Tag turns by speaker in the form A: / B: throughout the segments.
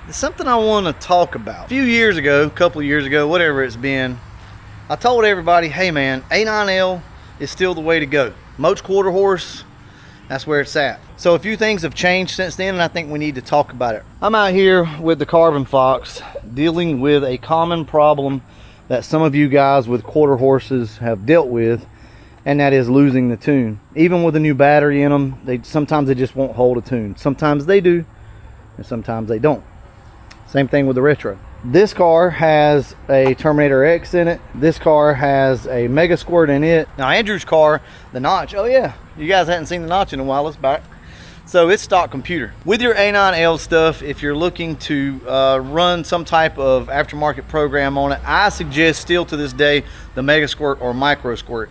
A: It's something I want to talk about. A few years ago, a couple of years ago, whatever it's been, I told everybody, hey man, A9L is still the way to go. Moates quarter horse, that's where it's at. So a few things have changed since then, and I think we need to talk about it. I'm out here with the Carbon Fox dealing with a common problem that some of you guys with quarter horses have dealt with, and that is losing the tune. Even with a new battery in them, sometimes they just won't hold a tune. Sometimes they do, and sometimes they don't. Same thing with the Retro. This car has a Terminator X in it. This car has a Mega Squirt in it. Now Andrew's car, the notch, oh yeah, you guys hadn't seen the notch in a while, it's back. So it's stock computer. With your A9L stuff, if you're looking to run some type of aftermarket program on it, I suggest still to this day the Mega Squirt or Micro Squirt.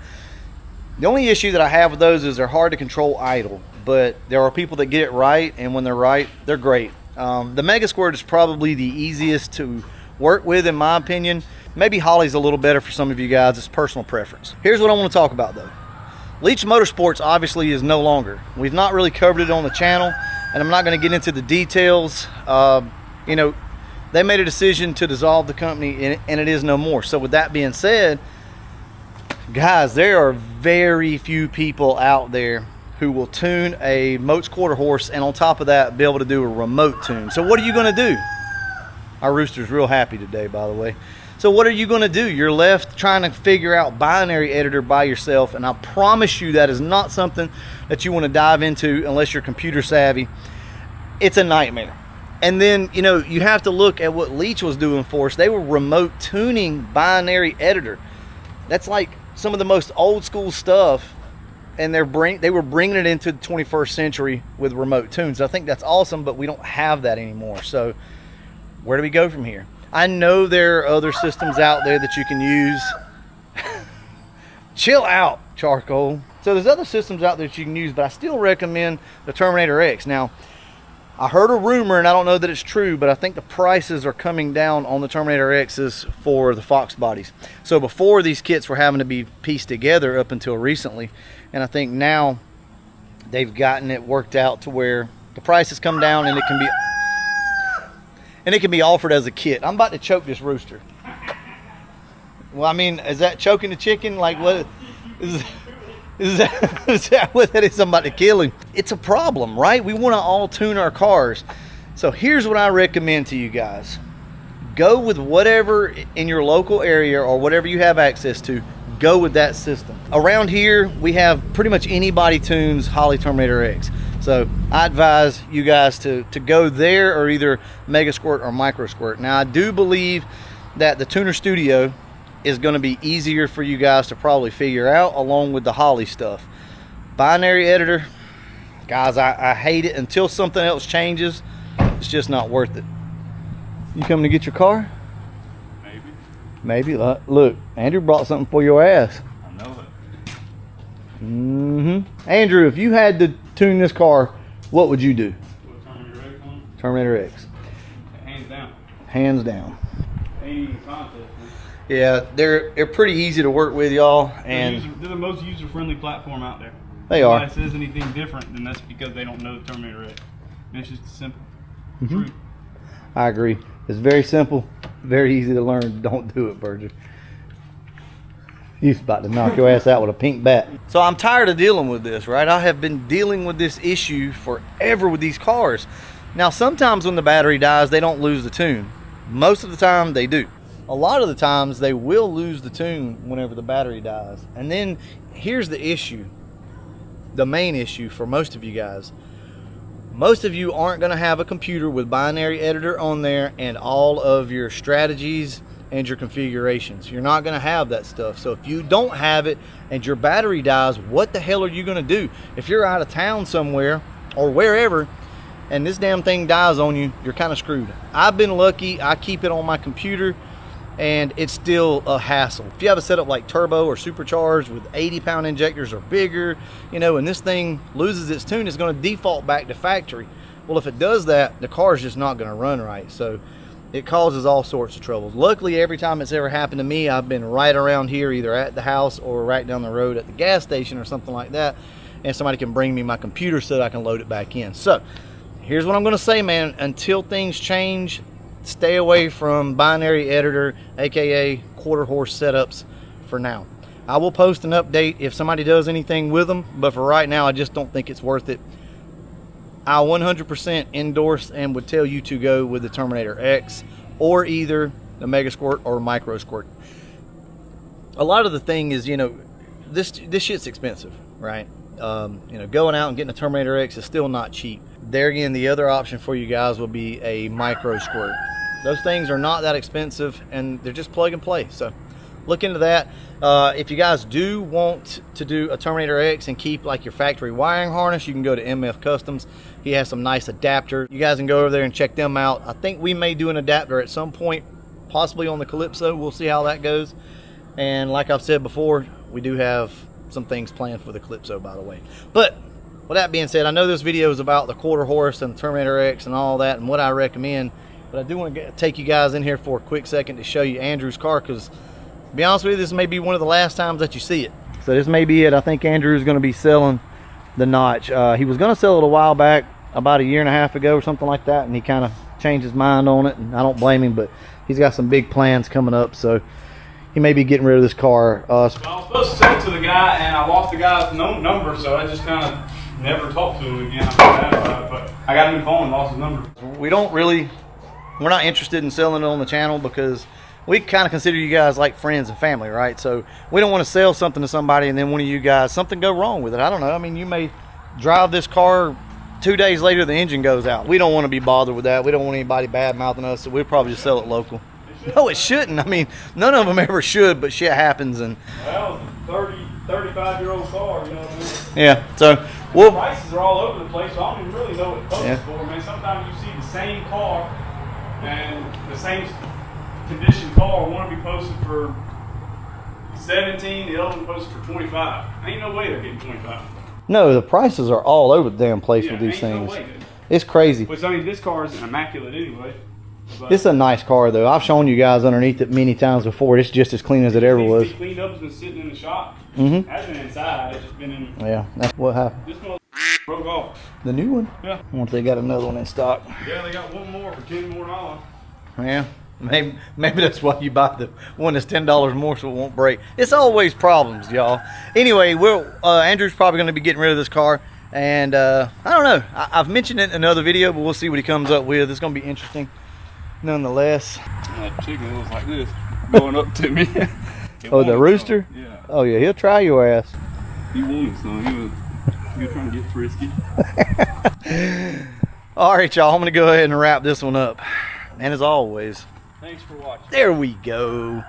A: The only issue that I have with those is they're hard to control idle, but there are people that get it right, and when they're right, they're great. The Mega Squirt is probably the easiest to work with in my opinion. Maybe Holley's a little better for some of you guys. It's personal preference. Here's what I want to talk about though. Leach Motorsports obviously is no longer. We've not really covered it on the channel, and I'm not going to get into the details. You know, they made a decision to dissolve the company, and it is no more. So with that being said, guys, there are very few people out there who will tune a Moates quarter horse, and on top of that, be able to do a remote tune. So what are you going to do? Our rooster's real happy today, by the way. So what are you going to do? You're left trying to figure out binary editor by yourself, and I promise you that is not something that you want to dive into unless you're computer savvy. It's a nightmare. And then, you know, you have to look at what Leach was doing for us. They were remote tuning binary editor. That's like some of the most old school stuff, and they were bringing it into the 21st century with remote tunes. I think that's awesome, but we don't have that anymore. So where do we go from here? I know there are other systems out there that you can use. Chill out, Charcoal. So there's other systems out there that you can use, but I still recommend the Terminator X. Now, I heard a rumor, and I don't know that it's true, but I think the prices are coming down on the Terminator X's for the FOXBODYs. So before, these kits were having to be pieced together up until recently, and I think now they've gotten it worked out to where the prices come down and it can be offered as a kit. I'm about to choke this rooster. Well, I mean, is that choking the chicken? Like, what is that what that is? I'm about to kill him. It's a problem, right? We want to all tune our cars. So here's what I recommend to you guys. Go with whatever in your local area or whatever you have access to. Go with that system. Around here, we have pretty much anybody tunes Holley Terminator X. So I advise you guys to go there, or either Mega Squirt or Micro Squirt. Now I do believe that the Tuner Studio is going to be easier for you guys to probably figure out, along with the Holley stuff. Binary editor, guys, I hate it. Until something else changes, it's just not worth it. You coming to get your car? Maybe. Look, Andrew brought something for your ass.
B: I know it.
A: Andrew, if you had to tune this car, what would you do?
B: What Terminator X on?
A: Terminator X.
B: Hands down.
A: Hands down.
B: Ain't even contest, man.
A: Yeah, they're pretty easy to work with, y'all, and
B: They're the most user-friendly platform out there.
A: They are.
B: If somebody says anything different, then that's because they don't know the Terminator X. And it's just simple. Truth.
A: I agree. It's very simple, very easy to learn. Don't do it, Berger. He's about to knock your ass out with a pink bat. So I'm tired of dealing with this, right? I have been dealing with this issue forever with these cars. Now, sometimes when the battery dies, they don't lose the tune. Most of the time, they do. A lot of the times, they will lose the tune whenever the battery dies. And then, here's the issue. The main issue for most of you guys. Most of you aren't going to have a computer with binary editor on there and all of your strategies and your configurations. You're not going to have that stuff. So if you don't have it and your battery dies, what the hell are you going to do? If you're out of town somewhere or wherever and this damn thing dies on you, you're kind of screwed. I've been lucky. I keep it on my computer and it's still a hassle. If you have a setup like turbo or supercharged with 80-pound injectors or bigger, you know, and this thing loses its tune, it's going to default back to factory. Well, if it does that, the car is just not going to run right. So it causes all sorts of troubles. Luckily, every time it's ever happened to me, I've been right around here, either at the house or right down the road at the gas station or something like that, and somebody can bring me my computer so that I can load it back in. So here's what I'm gonna say, man. Until things change, stay away from binary editor, aka quarter horse setups for now. I will post an update if somebody does anything with them, but for right now I just don't think it's worth it. I 100% endorse and would tell you to go with the Terminator X or either the Mega Squirt or Micro Squirt. A lot of the thing is, you know, this shit's expensive, right? You know, going out and getting a Terminator X is still not cheap. There again, the other option for you guys will be a Micro Squirt. Those things are not that expensive and they're just plug and play. So look into that. If you guys do want to do a Terminator X and keep like your factory wiring harness, you can go to MF Customs. He has some nice adapter. You guys can go over there and check them out. I think we may do an adapter at some point, possibly on the Calypso. We'll see how that goes. And like I've said before, we do have some things planned for the Calypso, by the way. But with that being said, I know this video is about the quarter horse and the Terminator X and all that and what I recommend, but I do want to take you guys in here for a quick second to show you Andrew's car, because to be honest with you, this may be one of the last times that you see it. So this may be it. I think Andrew is going to be selling the Notch. He was going to sell it a while back, about a year and a half ago or something like that, and he kind of changed his mind on it, and I don't blame him, but he's got some big plans coming up, so he may be getting rid of this car.
B: Well, I was supposed to sell it to the guy, and I lost the guy's number, so I just kind of never talked to him again. I feel bad about it, but I got a new phone and lost his number.
A: We're not interested in selling it on the channel because we kind of consider you guys like friends and family, right? So we don't want to sell something to somebody and then one of you guys, something go wrong with it. I don't know. I mean, you may drive this car 2 days later, the engine goes out. We don't want to be bothered with that. We don't want anybody bad mouthing us, so we'll probably just sell it local. No, it shouldn't. I mean, none of them ever should, but shit happens. And
B: well, 35-year-old car, you know what I mean?
A: Yeah, so
B: the prices are all over the place, so I don't even really know what it posts for, man. Sometimes you see the same car and the same condition car, one will be posted for 17, the other one posted for 25. Ain't no way they're getting 25.
A: No, the prices are all over the damn place with these things. No way, it's crazy.
B: Which, I mean, this car is immaculate anyway.
A: It's a nice car, though. I've shown you guys underneath it many times before. It's just as clean as it ever was.
B: It's cleaned up. It's been sitting in the shop.
A: Mm-hmm.
B: It hasn't been inside. It's just been in.
A: Yeah, that's what happened.
B: This one broke off.
A: The new one?
B: Yeah.
A: I wonder if they got another one in stock.
B: Yeah, they got one more for $10 more.
A: Yeah. Maybe that's why you buy the one that's $10 more so it won't break. It's always problems, y'all. Anyway, Andrew's probably going to be getting rid of this car. And I don't know. I've mentioned it in another video, but we'll see what he comes up with. It's going to be interesting nonetheless.
B: That chicken looks like this going up to me.
A: Oh, the rooster?
B: Yeah.
A: Oh, yeah. He'll try your ass.
B: He wanted some. He was trying to get frisky.
A: All right, y'all. I'm going to go ahead and wrap this one up. And as always,
B: thanks for watching.
A: There we go.